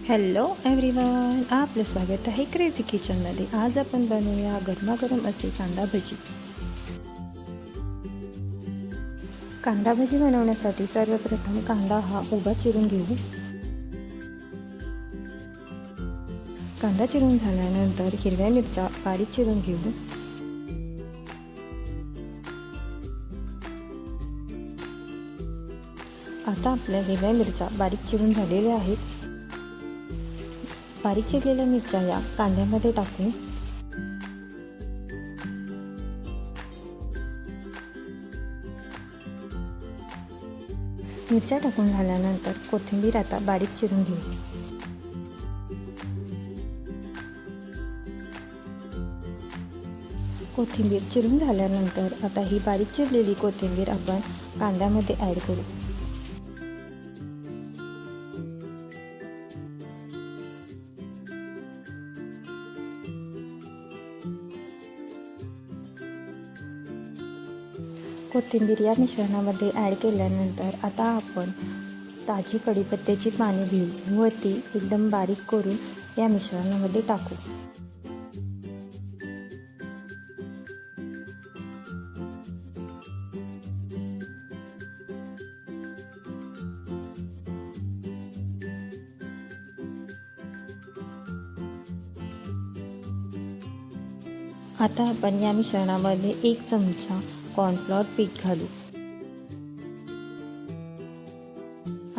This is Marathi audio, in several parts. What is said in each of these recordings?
हॅलो एव्हरीवन, आपलं स्वागत आहे क्रेझी किचनमध्ये। आज आपण बनवूया गरमागरम असे कांदा भजी। कांदा भजी बनवण्यासाठी सर्वप्रथम कांदा हा उभा चिरून घेऊ। कांदा चिरून झाल्यानंतर हिरव्या मिरच्या बारीक चिरून घेऊ। आता आपल्या हिरव्या मिरच्या बारीक चिरून झालेल्या आहेत। बारीक चिरलेल्या मिरच्या या कांद्यामध्ये टाकू। मिरच्या टाकून झाल्यानंतर कोथिंबीर आता बारीक चिरून घेऊ। कोथिंबीर चिरून झाल्यानंतर आता ही बारीक चिरलेली कोथिंबीर आपण कांद्यामध्ये ॲड करू। कोथिंबीर या मिश्रणामध्ये ॲड केल्यानंतर आता आपण ताजी कढीपत्त्याची पाने घेऊ व ती एकदम बारीक करून या मिश्रणामध्ये टाकू। आता आपण या मिश्रणामध्ये 1 चमचा कॉर्नफ्लॉवर पीठ घालू।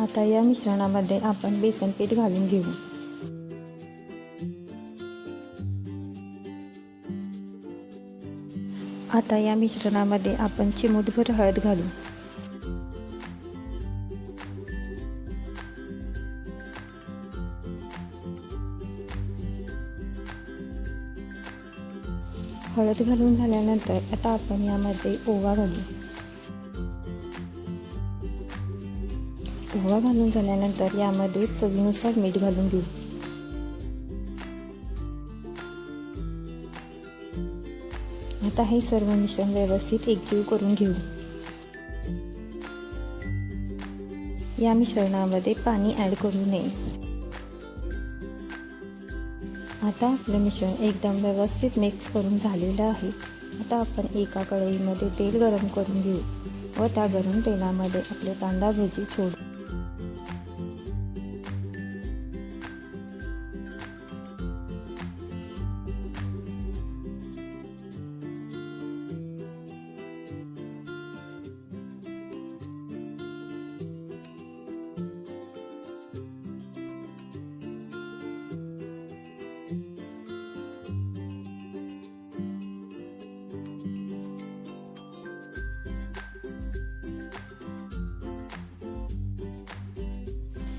आता या मिश्रणामध्ये आपण बेसन पीठ घालून घेऊ। आता या मिश्रणामध्ये आपण चिमूटभर हळद घालू। हळद घालून झाल्यानंतर आता आपण यामध्ये ओवा घालू। ओवा घालून झाल्यानंतर यामध्ये चवीनुसार मीठ घालून घेऊ। आता हे सर्व मिश्रण व्यवस्थित एकजीव करून घेऊ। या मिश्रणामध्ये पाणी ॲड करू नये। आता आपले मिश्रण एकदम व्यवस्थित मिक्स करून झालेलं आहे। आता आपण एका कढईमध्ये तेल गरम करून घेऊ व त्या गरम तेलामध्ये आपले कांदा भजी सोडू।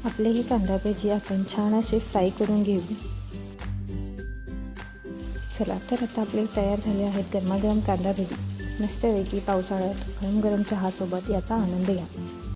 आपले हे कांदा भजी आपण छान असे फ्राय करून घेऊ। चला तर आता आपले तयार झाले आहेत गरमागरम कांदा भजी। मस्तपैकी पावसाळ्यात गरम गरम चहासोबत याचा आनंद घ्या।